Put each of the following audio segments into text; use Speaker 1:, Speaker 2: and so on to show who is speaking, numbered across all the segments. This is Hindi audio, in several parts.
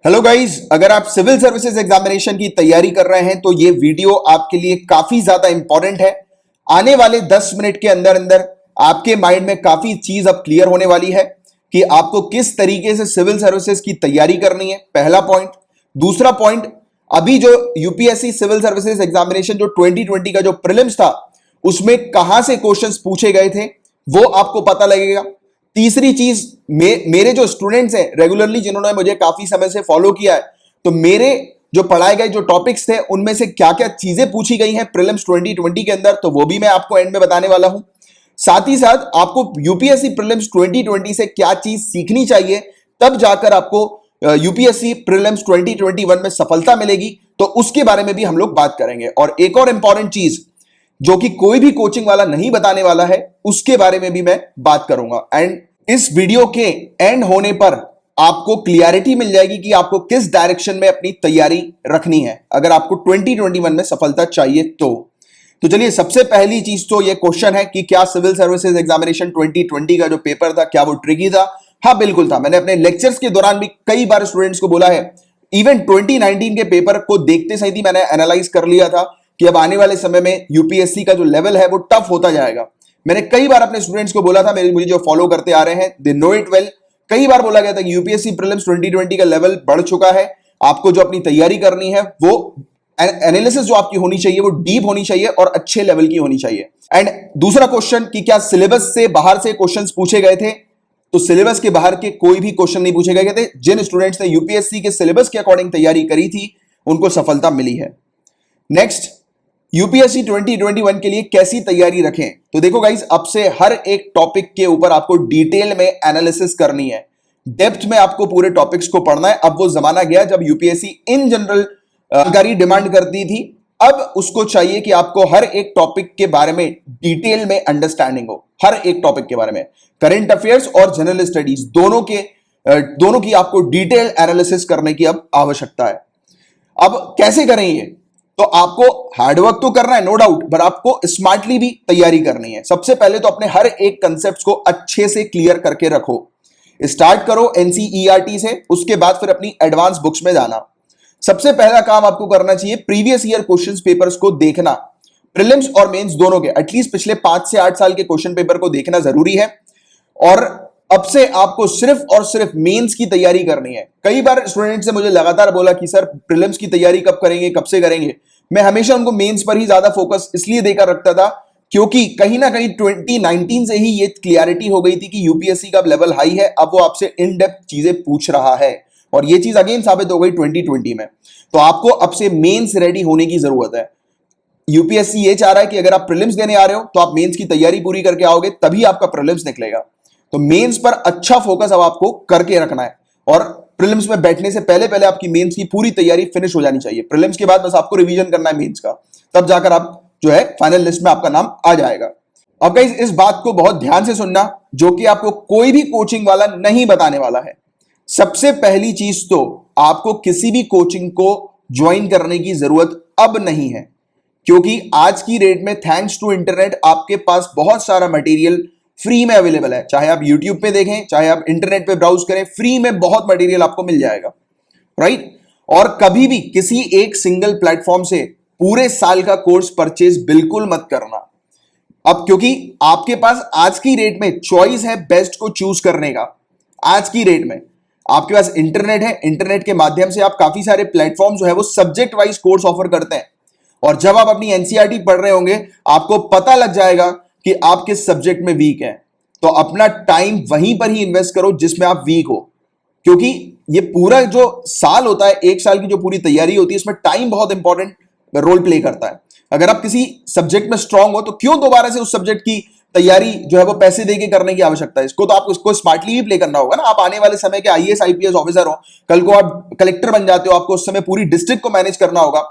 Speaker 1: हेलो गाइस, अगर आप सिविल सर्विसेज एग्जामिनेशन की तैयारी कर रहे हैं तो ये वीडियो आपके लिए काफी ज्यादा इंपॉर्टेंट है। आने वाले 10 मिनट के अंदर अंदर आपके माइंड में काफी चीज अब क्लियर होने वाली है कि आपको किस तरीके से सिविल सर्विसेज की तैयारी करनी है। पहला पॉइंट। दूसरा पॉइंट, अभी जो यूपीएससी सिविल सर्विसेज एग्जामिनेशन जो 2020 का जो प्रीलिम्स था उसमें कहां से क्वेश्चंस पूछे गए थे वो आपको पता लगेगा। तीसरी चीज, मेरे जो स्टूडेंट्स हैं रेगुलरली जिन्होंने मुझे काफी समय से फॉलो किया है, तो मेरे जो पढ़ाए गए जो टॉपिक्स थे उनमें से क्या क्या चीजें पूछी गई हैं प्रीलिम्स 2020 के अंदर, तो वो भी मैं आपको एंड में बताने वाला हूं। साथ ही साथ आपको यूपीएससी प्रीलिम्स 2020 से क्या चीज सीखनी चाहिए, तब जाकर आपको यूपीएससी प्रीलिम्स 2021 में सफलता मिलेगी, तो उसके बारे में भी हम लोग बात करेंगे। और एक और इंपॉर्टेंट चीज जो कि कोई भी कोचिंग वाला नहीं बताने वाला है, उसके बारे में भी मैं बात करूंगा। एंड इस वीडियो के एंड होने पर आपको क्लियरिटी मिल जाएगी कि आपको किस डायरेक्शन में अपनी तैयारी रखनी है अगर आपको 2021 में सफलता चाहिए तो चलिए, सबसे पहली चीज तो ये क्वेश्चन है कि क्या सिविल सर्विसेज एग्जामिनेशन 2020 का जो पेपर था क्या वो ट्रिकी था? हाँ, बिल्कुल था। मैंने अपने लेक्चर्स के दौरान भी कई बार स्टूडेंट्स को बोला है। इवन 2019 के पेपर को देखते सही मैंने एनालाइज कर लिया था कि अब आने वाले समय में यूपीएससी का जो लेवल है वो टफ होता जाएगा। मैंने कई बार अपने स्टूडेंट्स को बोला था, मुझे जो फॉलो करते आ रहे हैं दे नो इट वेल। कई बार बोला गया था कि यूपीएससी प्रीलिम्स 2020 का लेवल बढ़ चुका है, आपको जो अपनी तैयारी करनी है वो एनालिसिस जो आपकी होनी चाहिए वो डीप होनी चाहिए और अच्छे लेवल की होनी चाहिए। एंड दूसरा क्वेश्चन कि क्या सिलेबस से बाहर से क्वेश्चंस पूछे गए थे, तो सिलेबस के बाहर के कोई भी क्वेश्चन नहीं पूछे गए थे। जिन स्टूडेंट्स ने यूपीएससी के सिलेबस के अकॉर्डिंग तैयारी करी थी उनको सफलता मिली है। नेक्स्ट, यूपीएससी 2021 के लिए कैसी तैयारी रखें? तो देखो गाइस, अब से हर एक टॉपिक के ऊपर आपको डिटेल में एनालिसिस करनी है, डेप्थ में आपको पूरे टॉपिक्स को पढ़ना है। अब वो जमाना गया जब यूपीएससी इन जनरल जानकारी डिमांड करती थी, अब उसको चाहिए कि आपको हर एक टॉपिक के बारे में डिटेल में अंडरस्टैंडिंग हो। हर एक टॉपिक के बारे में, करंट अफेयर्स और जनरल स्टडीज दोनों की आपको डिटेल एनालिसिस करने की अब आवश्यकता है। अब कैसे करें ये? तो आपको हार्डवर्क तो करना है नो डाउट, पर आपको स्मार्टली भी तैयारी करनी है। सबसे पहले तो अपने हर एक कंसेप्ट को अच्छे से क्लियर करके रखो। स्टार्ट करो एनसीईआरटी से, उसके बाद फिर अपनी एडवांस बुक्स में जाना। सबसे पहला काम आपको करना चाहिए प्रीवियस ईयर क्वेश्चंस पेपर्स को देखना। प्रीलिम्स और मेंस दोनों के एटलीस्ट पिछले 5 से 8 साल के क्वेश्चन पेपर को देखना जरूरी है। और अब से आपको सिर्फ और सिर्फ मेंस की तैयारी करनी है। कई बार स्टूडेंट्स ने मुझे लगातार बोला कि सर प्रीलिम्स की तैयारी कब करेंगे, कब से करेंगे? मैं हमेशा उनको मेंस पर ही ज्यादा फोकस इसलिए देकर रखता था क्योंकि कहीं ना कहीं 2019 से ही ये क्लियरिटी हो गई थी कि यूपीएससी का लेवल हाई है, अब वो आपसे इन डेप्थ चीजें पूछ रहा है। और ये चीज अगेन साबित हो गई 2020 में। तो आपको अब से मेंस रेडी होने की जरूरत है। यूपीएससी ये चाह रहा है कि अगर आप प्रीलिम्स देने आ रहे हो तो आप मेंस की तैयारी पूरी करके आओगे, तभी आपका प्रीलिम्स निकलेगा। तो मेंस पर अच्छा फोकस अब आपको करके रखना है और प्रीलिम्स में बैठने से पहले पहले आपकी मेंस की पूरी तैयारी फिनिश हो जानी चाहिए। प्रीलिम्स के बाद बस आपको रिवीजन करना है मेंस का, तब जाकर आप जो है फाइनल लिस्ट में आपका नाम आ जाएगा। अब गाइस, इस बात को बहुत ध्यान से सुनना, जो कि आपको कोई भी कोचिंग वाला नहीं बताने वाला है। सबसे पहली चीज तो आपको किसी भी कोचिंग को ज्वाइन करने की जरूरत अब नहीं है, क्योंकि आज की डेट में थैंक्स टू इंटरनेट आपके पास बहुत सारा मटेरियल फ्री में अवेलेबल है। चाहे आप यूट्यूब पे देखें, चाहे आप इंटरनेट पे ब्राउज करें, फ्री में बहुत मटेरियल आपको मिल जाएगा, राइट? और कभी भी किसी एक सिंगल प्लेटफॉर्म से पूरे साल का कोर्स परचेज बिल्कुल मत करना। अब क्योंकि आपके पास आज की डेट में चॉइस है बेस्ट को चूज करने का। आज की डेट में आपके पास इंटरनेट है, इंटरनेट के माध्यम से आप काफी सारे प्लेटफॉर्म जो है वो सब्जेक्ट वाइज कोर्स ऑफर करते हैं। और जब आप अपनी एनसीईआरटी पढ़ रहे होंगे आपको पता लग जाएगा कि आप किस सब्जेक्ट में वीक हैं, तो अपना टाइम वहीं पर ही इन्वेस्ट करो जिसमें आप वीक हो। क्योंकि ये पूरा जो साल होता है, एक साल की जो पूरी तैयारी होती है, इसमें टाइम बहुत इंपॉर्टेंट रोल प्ले करता है। अगर आप किसी सब्जेक्ट में स्ट्रांग हो तो क्यों दोबारा से उस सब्जेक्ट की तैयारी जो है वो पैसे देके करने की आवश्यकता है? इसको तो आपको इसको स्मार्टली भी प्ले करना होगा ना। आप आने वाले समय के आईएएस आईपीएस ऑफिसर हो, कल को आप कलेक्टर बन जाते हो, आपको उस समय पूरी डिस्ट्रिक्ट को मैनेज करना होगा।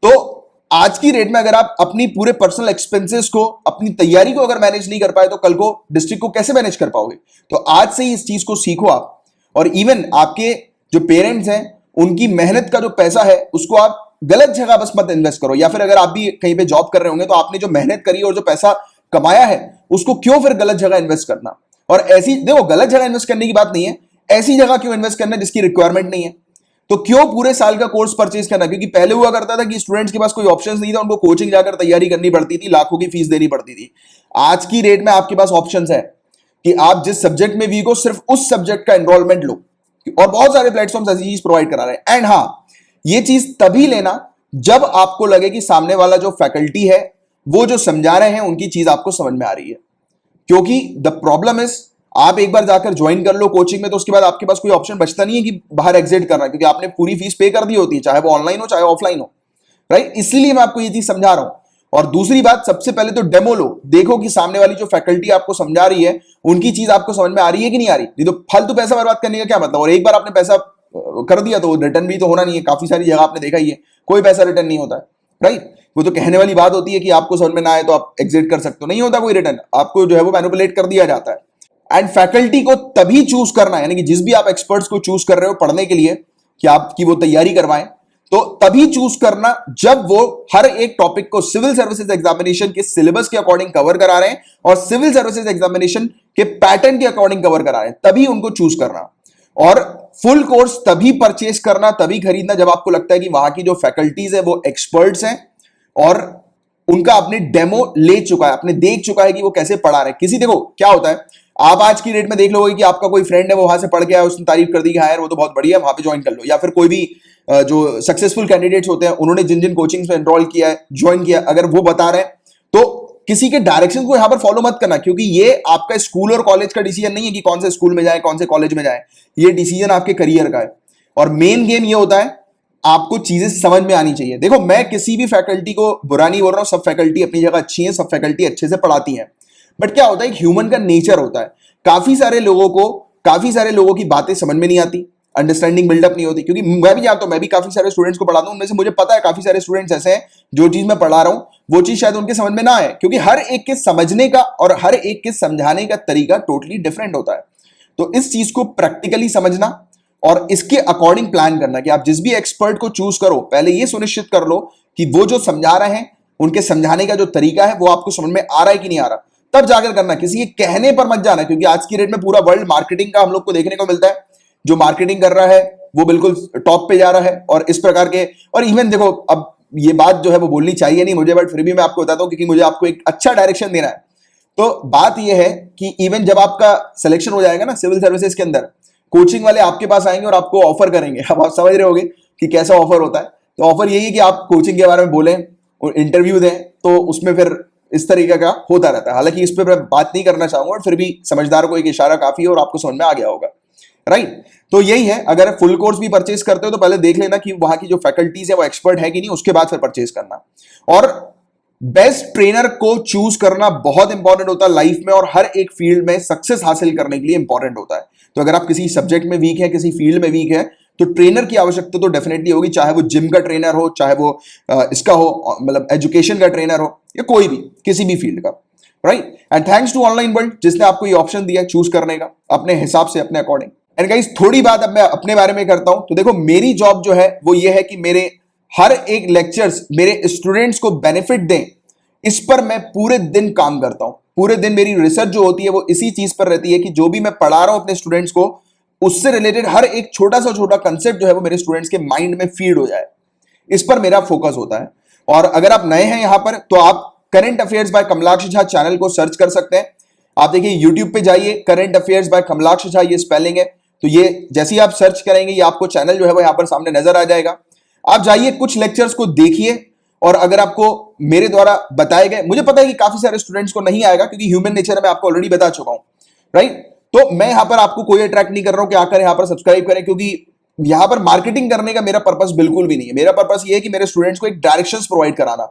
Speaker 1: तो आज की डेट में अगर आप अपनी पूरे पर्सनल एक्सपेंसेस को, अपनी तैयारी को अगर मैनेज नहीं कर पाए तो कल को डिस्ट्रिक्ट को कैसे मैनेज कर पाओगे? तो आज से ही इस चीज को सीखो आप। और इवन आपके जो पेरेंट्स हैं उनकी मेहनत का जो पैसा है उसको आप गलत जगह बस मत इन्वेस्ट करो। या फिर अगर आप भी कहीं पे जॉब कर रहे होंगे तो आपने जो मेहनत करी और जो पैसा कमाया है उसको क्यों फिर गलत जगह इन्वेस्ट करना? और ऐसी देखो, गलत जगह इन्वेस्ट करने की बात नहीं है, ऐसी जगह क्यों इन्वेस्ट करना जिसकी रिक्वायरमेंट नहीं है। तो क्यों पूरे साल का कोर्स परचेज करना? क्योंकि पहले हुआ करता था कि स्टूडेंट्स के पास कोई ऑप्शंस नहीं था, उनको कोचिंग जाकर तैयारी करनी पड़ती थी, लाखों की फीस देनी पड़ती थी। आज की डेट में आपके पास ऑप्शंस है कि आप जिस सब्जेक्ट में वीक हो सिर्फ उस सब्जेक्ट का एनरोलमेंट लो, और बहुत सारे प्लेटफॉर्म्स ऐसी चीज प्रोवाइड करा रहे हैं। एंड हाँ, ये चीज तभी लेना जब आपको लगे कि सामने वाला जो फैकल्टी है वो जो समझा रहे हैं उनकी चीज आपको समझ में आ रही है। क्योंकि द प्रॉब्लम इज, आप एक बार जाकर ज्वाइन कर लो कोचिंग में तो उसके बाद आपके पास कोई ऑप्शन बचता नहीं है कि बाहर एग्जिट करना, क्योंकि आपने पूरी फीस पे कर दी होती है, चाहे वो ऑनलाइन हो चाहे ऑफलाइन हो, राइट? इसलिए मैं आपको ये चीज समझा रहा हूं। और दूसरी बात, सबसे पहले तो डेमो लो, देखो कि सामने वाली जो फैकल्टी आपको समझा रही है उनकी चीज आपको समझ में आ रही है कि नहीं आ रही। नहीं तो फालतू पैसा बर्बाद करने का क्या मतलब? और एक बार आपने पैसा कर दिया तो रिटर्न भी तो होना नहीं है। काफी सारी जगह आपने देखा ही है, कोई पैसा रिटर्न नहीं होता है, राइट? वो तो कहने वाली बात होती है कि आपको समझ में ना आए तो आप एग्जिट कर सकते हो, नहीं होता कोई रिटर्न, आपको जो है वो मैनिपुलेट कर दिया जाता है। एंड फैकल्टी को तभी चूज करना है, यानी कि जिस भी आप एक्सपर्ट्स को चूज कर रहे हो पढ़ने के लिए कि आपकी वो तैयारी करवाएं, तो तभी चूज करना जब वो हर एक टॉपिक को सिविल सर्विसेज एग्जामिनेशन के सिलेबस के अकॉर्डिंग कवर करा रहे हैं और सिविल सर्विसेज एग्जामिनेशन के पैटर्न के अकॉर्डिंग कवर करा रहे हैं, तभी उनको चूज करना। और फुल कोर्स तभी परचेज करना, तभी खरीदना जब आपको लगता है कि वहां की जो फैकल्टीज है वो एक्सपर्ट्स हैं और उनका आपने डेमो ले चुका है, आपने देख चुका है कि वो कैसे पढ़ा रहे हैं। किसी, देखो क्या होता है, आप आज की डेट में देख लोगे कि आपका कोई फ्रेंड है वो वहां से पढ़ के आया, उसने तारीफ कर दी कि हाँ यार वो तो बहुत बढ़िया है, वहां पे ज्वाइन कर लो। या फिर कोई भी जो सक्सेसफुल कैंडिडेट्स होते हैं उन्होंने जिन जिन कोचिंग्स में एनरोल किया है, ज्वाइन किया, अगर वो बता रहे हैं तो किसी के डायरेक्शन को यहां पर फॉलो मत करना, क्योंकि ये आपका स्कूल और कॉलेज का डिसीजन नहीं है कि कौन से स्कूल में जाए कौन से कॉलेज में जाए, ये डिसीजन आपके करियर का है। और मेन गेम ये होता है, आपको चीजें समझ में आनी चाहिए। देखो, मैं किसी भी फैकल्टी को बुरा नहीं बोल रहा हूं, सब फैकल्टी अपनी जगह अच्छी है, सब फैकल्टी अच्छे से पढ़ाती है, बट क्या होता है, एक ह्यूमन का नेचर होता है, काफी सारे लोगों की बातें समझ में नहीं आती, अंडरस्टैंडिंग बिल्डअप नहीं होती। क्योंकि मैं भी जानता हूं, मैं भी काफी सारे स्टूडेंट्स को पढ़ाता हूं, उनमें से मुझे पता है काफी सारे स्टूडेंट्स ऐसे हैं जो चीज मैं पढ़ा रहा हूं वो चीज शायद उनके समझ में ना आए, क्योंकि हर एक के समझने का और हर एक के समझाने का तरीका टोटली डिफरेंट होता है। तो इस चीज को प्रैक्टिकली समझना और इसके अकॉर्डिंग प्लान करना कि आप जिस भी एक्सपर्ट को चूज करो, पहले ये सुनिश्चित कर लो कि वो जो समझा रहे हैं उनके समझाने का जो तरीका है वो आपको समझ में आ रहा है कि नहीं आ रहा, तब जाकर करना। किसी के कहने पर मत जाना, क्योंकि आज की डेट में पूरा वर्ल्ड मार्केटिंग का हम लोग को देखने को मिलता है। जो मार्केटिंग कर रहा है वो बिल्कुल टॉप पे जा रहा है, और इस प्रकार के, और इवन देखो, अब ये बात जो है वो बोलनी चाहिए नहीं मुझे, बट फिर भी मैं आपको बताता हूं क्योंकि मुझे आपको एक अच्छा डायरेक्शन देना है। तो बात यह है कि इवन जब आपका सिलेक्शन हो जाएगा ना सिविल सर्विसेज के अंदर, कोचिंग वाले आपके पास आएंगे और आपको ऑफर करेंगे। अब आप समझ रहे होगे कि कैसा ऑफर होता है। तो ऑफर यही है कि आप कोचिंग के बारे में बोलें और इंटरव्यू दें, तो उसमें फिर इस तरीके का होता रहता है। हालांकि इस पर मैं बात नहीं करना चाहूंगा, और फिर भी समझदार को एक इशारा काफी है और आपको समझ में आ गया होगा, राइट? तो यही है, अगर फुल कोर्स भी परचेज करते हो तो पहले देख लेना कि वहां की जो फैकल्टीज है वो एक्सपर्ट है कि नहीं, उसके बाद फिर परचेज करना। और बेस्ट ट्रेनर को चूज करना बहुत इंपॉर्टेंट होता है लाइफ में, और हर एक फील्ड में सक्सेस हासिल करने के लिए इंपॉर्टेंट होता है। तो अगर आप किसी सब्जेक्ट में वीक है, किसी फील्ड में वीक है, तो ट्रेनर की आवश्यकता तो डेफिनेटली होगी, चाहे वो जिम का ट्रेनर हो, चाहे वो इसका हो, मतलब एजुकेशन का ट्रेनर हो, या कोई भी किसी भी फील्ड का, right? And thanks to online world जिसने आपको ये ऑप्शन दिया चूज करने का अपने हिसाब से, अपने अकॉर्डिंग। एंड गाइस, थोड़ी बात अब मैं अपने बारे में करता हूं। तो देखो, मेरी जॉब जो है वो ये है कि मेरे हर एक लेक्चर्स मेरे स्टूडेंट्स को बेनिफिट दें, इस पर मैं पूरे दिन काम करता हूं। पूरे दिन मेरी रिसर्च जो होती है वो इसी चीज पर रहती है कि जो भी मैं पढ़ा रहा हूं अपने स्टूडेंट्स को, उससे रिलेटेड हर एक छोटा कंसेप्ट जो है वो मेरे स्टूडेंट्स के माइंड में फीड हो जाए, इस पर मेरा फोकस होता है। और अगर आप नए हैं यहां पर, तो आप current affairs by Kamlaksh Jha channel को सर्च कर सकते हैं। आप देखिए यूट्यूब पे जाइए, current affairs by Kamlaksh Jha ये स्पेलिंग है। तो ये जैसे ही आप सर्च करेंगे ये आपको चैनल जो है वो यहां पर सामने नजर आ जाएगा। आप जाइए, कुछ लेक्चर्स को देखिए, और अगर आपको मेरे द्वारा बताए गए, मुझे पता है कि काफी सारे स्टूडेंट्स को नहीं आएगा क्योंकि ह्यूमन नेचर है, मैं आपको ऑलरेडी बता चुका हूं, राइट? तो मैं यहां पर आपको कोई अट्रैक्ट नहीं कर रहा हूं कि आकर यहां पर सब्सक्राइब करें, क्योंकि यहां पर मार्केटिंग करने का मेरा पर्पस बिल्कुल भी नहीं है। मेरा पर्पस ये है कि मेरे स्टूडेंट्स को एक डायरेक्शंस प्रोवाइड कराना।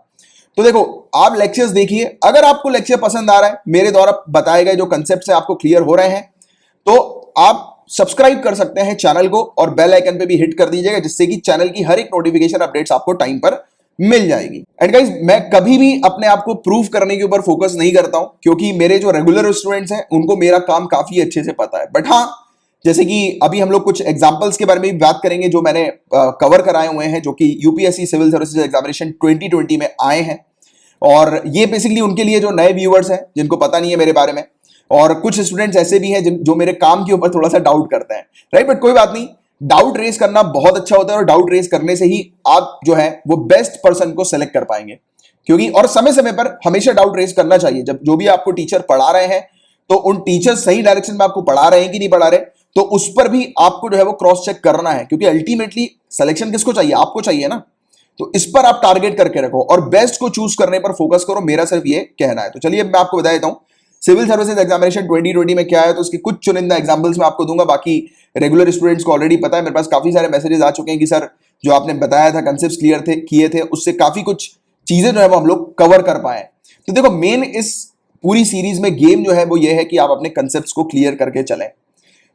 Speaker 1: तो देखो, आप लेक्चर्स देखिए, अगर आपको लेक्चर पसंद आ रहा है, मेरे द्वारा बताए गए जो कंसेप्ट्स हैं आपको क्लियर हो रहे हैं, तो आप सब्सक्राइब कर सकते हैं चैनल को, और बेल आइकन पे भी हिट कर दीजिएगा, जिससे कि चैनल की हर एक नोटिफिकेशन अपडेट्स आपको टाइम पर मिल जाएगी। एंड गाइस, मैं कभी भी अपने आप को प्रूव करने के ऊपर फोकस नहीं करता हूं, क्योंकि मेरे जो रेगुलर स्टूडेंट्स हैं उनको मेरा काम काफी अच्छे से पता है। बट हाँ, जैसे कि अभी हम लोग कुछ एग्जांपल्स के बारे में भी बात करेंगे जो मैंने कवर कराए हुए हैं, जो कि यूपीएससी सिविल सर्विसेज एग्जामिनेशन 2020 में आए हैं। और ये बेसिकली उनके लिए जो नए व्यूअर्स हैं जिनको पता नहीं है मेरे बारे में, और कुछ स्टूडेंट्स ऐसे भी हैं जो मेरे काम के ऊपर थोड़ा सा डाउट करते हैं, राइट? बट कोई बात नहीं, डाउट रेस करना बहुत अच्छा होता है और डाउट रेस करने से ही आप जो है वो बेस्ट पर्सन को सेलेक्ट कर पाएंगे। क्योंकि और समय समय पर हमेशा डाउट रेस करना चाहिए। जब जो भी आपको टीचर पढ़ा रहे हैं तो उन टीचर सही डायरेक्शन में आपको पढ़ा रहे हैं कि नहीं पढ़ा रहे, तो उस पर भी आपको जो है वो क्रॉस चेक करना है, क्योंकि अल्टीमेटली सिलेक्शन किसको चाहिए, आपको चाहिए ना। तो इस पर आप टारगेट करके रखो और बेस्ट को चूज करने पर फोकस करो, मेरा सिर्फ ये कहना है। तो चलिए मैं आपको बता देता हूं सिविल सर्विसेज एग्जामिनेशन 2020 में क्या है, तो उसके कुछ चुनिंदा एग्जांपल्स मैं आपको दूंगा। बाकी रेगुलर स्टूडेंट्स को ऑलरेडी पता है, मेरे पास काफी सारे मैसेजेस आ चुके हैं कि सर जो आपने बताया था कंसेप्ट्स क्लियर थे किए थे, उससे काफी कुछ चीजें जो है वो हम लोग कवर कर पाए। तो देखो मेन इस पूरी सीरीज में गेम जो है वो ये है कि आप अपने कंसेप्ट्स को क्लियर करके चलें।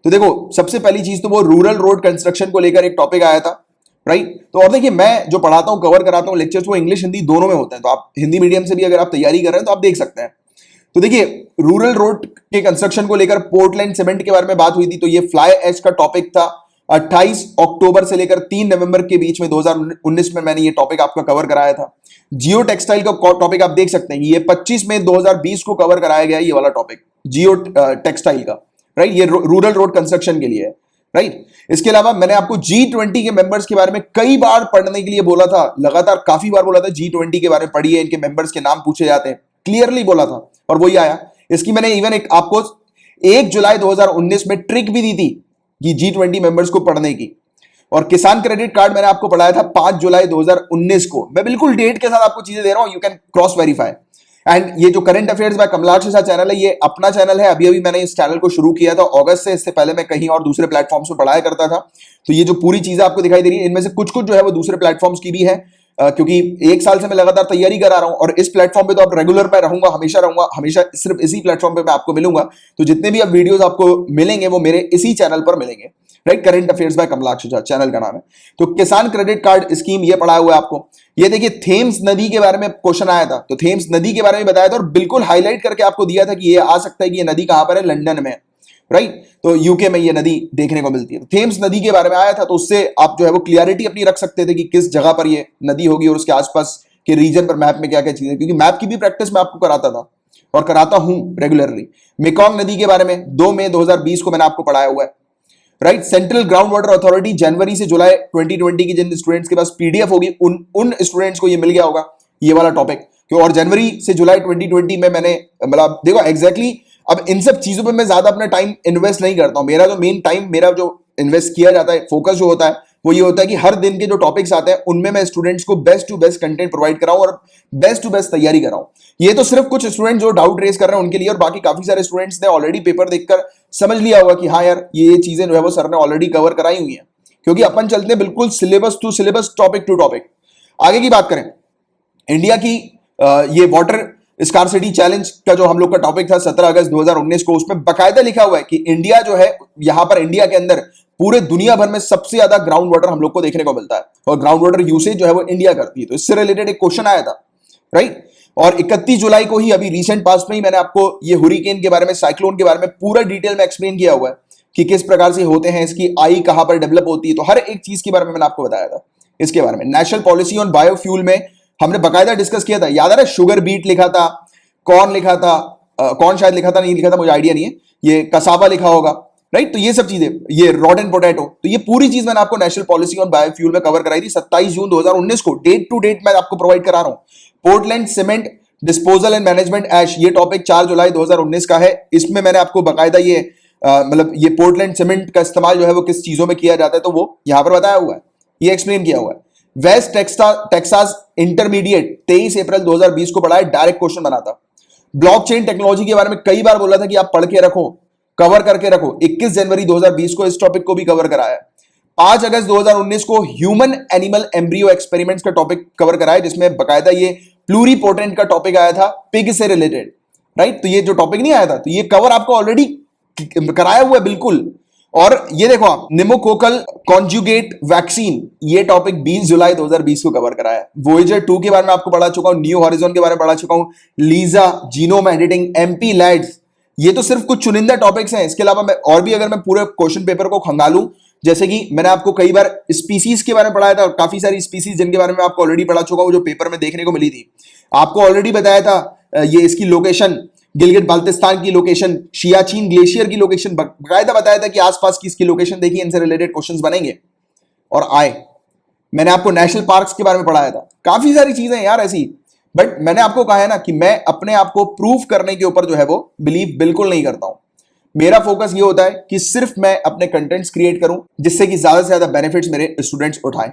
Speaker 1: तो देखो सबसे पहली चीज तो वो रूरल रोड कंस्ट्रक्शन को लेकर एक टॉपिक आया था, राइट। तो और देखिए मैं जो पढ़ाता हूं कवर कराता हूं लेक्चर्स वो इंग्लिश हिंदी दोनों में होते हैं, तो आप हिंदी मीडियम से भी अगर आप तैयारी कर रहे हैं तो आप देख सकते हैं। तो देखिए रूरल रोड के कंस्ट्रक्शन को लेकर पोर्टलैंड सीमेंट के बारे में बात हुई थी, तो ये फ्लाई एश का टॉपिक था। 28 अक्टूबर से लेकर 3 नवंबर के बीच में 2019 में मैंने ये टॉपिक आपका कवर कराया था। जियो टेक्सटाइल का टॉपिक आप देख सकते हैं, ये 25 मई 2020 को कवर कराया गया ये वाला टॉपिक जियो टेक्सटाइल का, राइट। ये रूरल रोड कंस्ट्रक्शन के लिए है, राइट। इसके अलावा मैंने आपको G20 के मेंबर्स के बारे में कई बार पढ़ने के लिए बोला था, लगातार काफी बार बोला था G20 के बारे में पढ़िए, इनके मेंबर्स के नाम पूछे जाते हैं, क्लियरली बोला था और वही आया। इसकी मैंने इवन एक आपको 1 जुलाई 2019 में ट्रिक भी दी थी कि G20 मेंबर्स को पढ़ने की। और किसान क्रेडिट कार्ड मैंने आपको पढ़ाया था 5 जुलाई 2019 को। मैं बिल्कुल डेट के साथ आपको चीजें दे रहा हूं, you can cross verify. And ये जो current affairs by Kamlaksh Jha channel है, ये अपना चैनल है, अभी अभी मैंने इस चैनल को शुरू किया था अगस्त से। इससे पहले मैं कहीं और दूसरे प्लेटफॉर्म्स पे पढ़ाया करता था। तो ये जो पूरी चीजें आपको दिखाई दे रही है, इनमें से कुछ कुछ जो है वो दूसरे प्लेटफॉर्म्स की भी है, क्योंकि 1 साल से मैं लगातार तैयारी करा रहा हूं और इस प्लेटफॉर्म पे तो अब रेगुलर मैं रहूंगा, हमेशा सिर्फ इसी प्लेटफॉर्म पे मैं आपको मिलूंगा। तो जितने भी अब वीडियोस आपको मिलेंगे वो मेरे इसी चैनल पर मिलेंगे, right. Current affairs by Kamlaksh Jha channel का नाम है। तो किसान क्रेडिट कार्ड स्कीम ये पढ़ा हुआ है आपको। ये देखिए थेम्स नदी के बारे में क्वेश्चन आया था, तो थेम्स नदी के बारे में बताया था और बिल्कुल हाईलाइट करके आपको दिया था कि ये आ सकता है कि ये नदी कहां पर है, लंदन में, राइट। तो यूके में ये नदी देखने को मिलती है। तो थेम्स नदी के बारे में आया था, तो उससे आप जो है वो क्लियरिटी अपनी रख सकते थे कि किस जगह पर ये नदी होगी और उसके आसपास के रीजन पर मैप में क्या क्या चीजें, क्योंकि मैप की भी प्रैक्टिस मैं आपको कराता था और कराता हूं रेगुलरली। मेकॉन्ग नदी के बारे में 2 मई 2020 को मैंने आपको पढ़ाया हुआ है, right. Central ground water authority जनवरी से जुलाई 2020 की जिन स्टूडेंट्स के पास पीडीएफ होगी उन स्टूडेंट्स को ये मिल गया होगा ये वाला टॉपिक। और जनवरी से जुलाई 2020 में मैंने मतलब देखो एग्जैक्टली अब इन सब चीजों पे मैं ज्यादा अपना टाइम इन्वेस्ट नहीं करता हूं। मेरा जो मेन टाइम मेरा जो इन्वेस्ट किया जाता है, फोकस जो होता है वो ये होता है कि हर दिन के जो टॉपिक्स आते हैं उनमें मैं स्टूडेंट्स को best to best content provide कराऊं और बेस्ट टू बेस्ट तैयारी कराऊं। ये तो सिर्फ कुछ स्टूडेंट जो डाउट रेज कर रहे हैं उनके लिए, और बाकी काफी सारे स्टूडेंट्स ने ऑलरेडी पेपर देखकर समझ लिया होगा कि हाँ यार ये चीजें जो है वो सर ने ऑलरेडी कवर कराई हुई है, क्योंकि अपन चलते हैं बिल्कुल syllabus to syllabus, topic to topic. आगे की बात करें, इंडिया की ये वाटर स्कार्सिटी चैलेंज का जो हम लोग का टॉपिक था 17 अगस्त 2019 को, उसमें बकायदा लिखा हुआ है कि इंडिया जो है यहां पर इंडिया के अंदर पूरे दुनिया भर में सबसे ज्यादा ग्राउंड वाटर हम लोग को देखने को मिलता है और ग्राउंड वाटर यूसेज जो है वो इंडिया करती है। तो इससे रिलेटेड एक क्वेश्चन आया था, राइट। और 31 जुलाई को ही अभी रिसेंट पास्ट में ही मैंने आपको ये हुरिकेन के बारे में, साइक्लोन के बारे में पूरा डिटेल में एक्सप्लेन किया हुआ है कि किस प्रकार से होते हैं, इसकी आई कहां पर डेवलप होती है। तो हर एक चीज के बारे में मैंने आपको बताया था। इसके बारे में नेशनल पॉलिसी ऑन बायोफ्यूल में हमने बकायदा डिस्कस किया था, याद आ रहा है। शुगर बीट लिखा था, कॉर्न लिखा था, कॉर्न शायद लिखा था, नहीं लिखा था मुझे आइडिया नहीं है, ये कसावा लिखा होगा, राइट। तो ये सब चीजें, ये रॉड एंड पोटैटो, तो ये पूरी चीज मैंने आपको नेशनल पॉलिसी ऑन बायोफ्यूल में कवर कराई थी 27 जून 2019 को। डेट टू डेट मैं आपको प्रोवाइड करा रहा हूं। Portland cement disposal and management ash, ये टॉपिक 4 जुलाई 2019 का है। इसमें मैंने आपको बकायदा ये मतलब ये पोर्टलैंड सीमेंट का इस्तेमाल जो है वो किस चीजों में किया जाता है तो वो यहां पर बताया हुआ है, ये एक्सप्लेन किया हुआ है। वेस्ट टेक्सास इंटरमीडिएट 23 अप्रैल 2020 को पढ़ा है, डायरेक्ट क्वेश्चन बना था। ब्लॉकचेन टेक्नोलॉजी के बारे में कई बार बोला था कि आप पढ़ के रखो, कवर करके रखो। 21 जनवरी 2020 को इस टॉपिक को भी कवर कराया। 5 अगस्त 2019 को ह्यूमन एनिमल एम्ब्रियो एक्सपेरिमेंट्स का टॉपिक कवर कराया, जिसमें बकायदा ये प्लूरीपोटेंट का टॉपिक आया था, पिग से रिलेटेड, राइट। तो ये जो टॉपिक नहीं आया था तो ये कवर आपको ऑलरेडी कराया हुआ है बिल्कुल। और ये देखो आप निमोकोकल कॉन्जुगेट वैक्सीन, ये टॉपिक 20 जुलाई 2020 को कवर कराया है। वोयेजर 2 के बारे में आपको पढ़ा चुका हूं, न्यू हॉरिजॉन के बारे में पढ़ा चुका हूं, Lisa, genome editing, MP lads, ये तो सिर्फ कुछ चुनिंदा टॉपिक्स हैं। इसके अलावा मैं और भी अगर मैं पूरे क्वेश्चन पेपर को खंगालूं, जैसे कि मैंने आपको कई बार स्पीसीज के बारे में पढ़ाया था, काफी सारी स्पीसीज जिनके बारे में आपको ऑलरेडी पढ़ा चुका हूं, जो पेपर में देखने को मिली थी। आपको ऑलरेडी बताया था ये इसकी लोकेशन गिलगित बाल्टिस्तान की लोकेशन, सियाचिन ग्लेशियर की लोकेशन, बकायदा बताया था कि आसपास की इसकी लोकेशन देखिए, इनसे रिलेटेड क्वेश्चंस बनेंगे और आए। मैंने आपको नेशनल पार्क्स के बारे में पढ़ाया था, काफी सारी चीजें यार ऐसी। बट मैंने आपको कहा है ना कि मैं अपने आप को प्रूफ करने के ऊपर जो है वो बिलीव बिल्कुल नहीं करता हूं। मेरा फोकस ये होता है कि सिर्फ मैं अपने कंटेंट्स क्रिएट करूं जिससे कि ज्यादा से ज्यादा बेनिफिट्स मेरे स्टूडेंट्स उठाएं,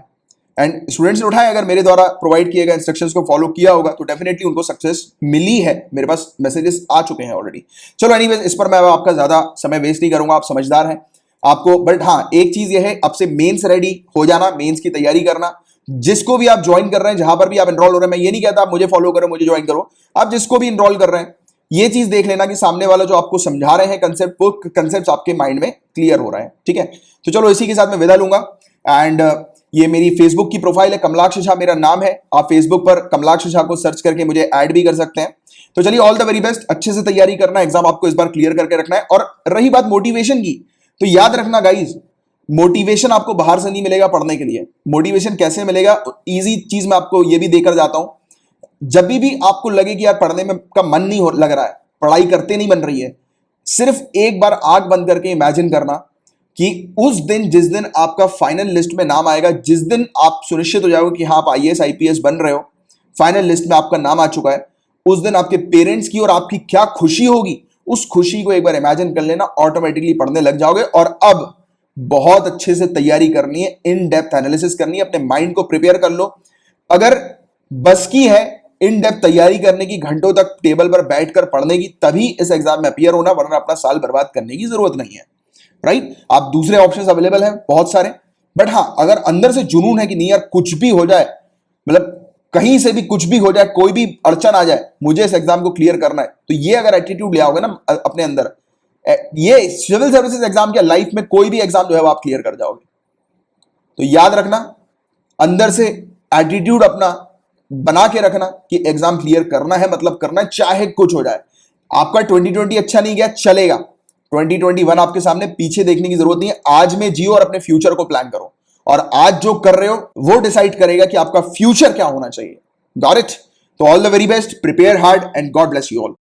Speaker 1: एंड स्टूडेंट्स ने उठाए, अगर मेरे द्वारा प्रोवाइड किए गए इंस्ट्रक्शंस को फॉलो किया होगा तो डेफिनेटली उनको सक्सेस मिली है। मेरे पास मैसेजेस आ चुके हैं ऑलरेडी। चलो एनीवेज, इस पर मैं आपका ज्यादा समय वेस्ट नहीं करूंगा, आप समझदार हैं आपको। बट हाँ, एक चीज ये है, अब से मेंस रेडी हो जाना, मेंस की तैयारी करना। जिसको भी आप ज्वाइन कर रहे हैं, जहां पर भी आप एनरोल हो रहे हैं, मैं ये नहीं कहता आप मुझे फॉलो करो, मुझे ज्वाइन करो, आप जिसको भी एनरोल कर रहे हैं, ये चीज देख लेना कि सामने वाला जो आपको समझा रहे हैं कंसेप्ट, वो कंसेप्ट आपके माइंड में क्लियर हो रहा है। ठीक है, तो चलो इसी के साथ मैं विदा लूंगा। एंड ये मेरी फेसबुक की प्रोफाइल है, कमलाक्ष झा मेरा नाम है। आप फेसबुक पर कमलाक्ष झा को सर्च करके मुझे ऐड भी कर सकते हैं। तो चलिए, ऑल द वेरी बेस्ट, अच्छे से तैयारी करना, एग्जाम आपको इस बार क्लियर करके रखना है। और रही बात मोटिवेशन की, तो याद रखना गाइज, मोटिवेशन आपको बाहर से नहीं मिलेगा पढ़ने के लिए। मोटिवेशन कैसे मिलेगा? इजी चीज मैं आपको ये भी देकर जाता हूं, जब भी आपको लगे कि यार पढ़ने में का मन नहीं लग रहा है, पढ़ाई करते नहीं बन रही है, सिर्फ एक बार आंख बंद करके इमेजिन करना कि उस दिन, जिस दिन आपका फाइनल लिस्ट में नाम आएगा, जिस दिन आप सुनिश्चित हो जाओगे कि हाँ आप आईएएस आईपीएस बन रहे हो, फाइनल लिस्ट में आपका नाम आ चुका है, उस दिन आपके पेरेंट्स की और आपकी क्या खुशी होगी, उस खुशी को एक बार इमेजिन कर लेना, ऑटोमेटिकली पढ़ने लग जाओगे। और अब बहुत अच्छे से तैयारी करनी है, इन डेप्थ एनालिसिस करनी है, अपने माइंड को प्रिपेयर कर लो। अगर बस की है इन डेप्थ तैयारी करने की, घंटों तक टेबल पर बैठकर पढ़ने की, तभी इस एग्जाम में अपीयर होना, वरना अपना साल बर्बाद करने की जरूरत नहीं है। राइट? आप दूसरे ऑप्शंस अवेलेबल हैं बहुत सारे, बट हां, अगर अंदर से जुनून है कि नहीं यार कुछ भी हो जाए, मतलब कहीं से भी कुछ भी हो जाए, कोई भी अड़चन आ जाए, मुझे इस एग्जाम को क्लियर करना है, तो ये अगर एटीट्यूड ले आओगे ना अपने अंदर, ये सिविल सर्विसेज एग्जाम क्या, लाइफ में कोई भी एग्जाम जो है वो आप क्लियर कर जाओगे। तो याद रखना, अंदर से एटीट्यूड अपना बना के रखना कि एग्जाम क्लियर करना है, मतलब करना है, चाहे कुछ हो जाए। आपका 2020 अच्छा नहीं गया, चलेगा, 2021 आपके सामने, पीछे देखने की जरूरत नहीं है। आज में जियो और अपने फ्यूचर को प्लान करो, और आज जो कर रहे हो वो डिसाइड करेगा कि आपका फ्यूचर क्या होना चाहिए। Got it? तो all the very best, prepare hard and God bless you all.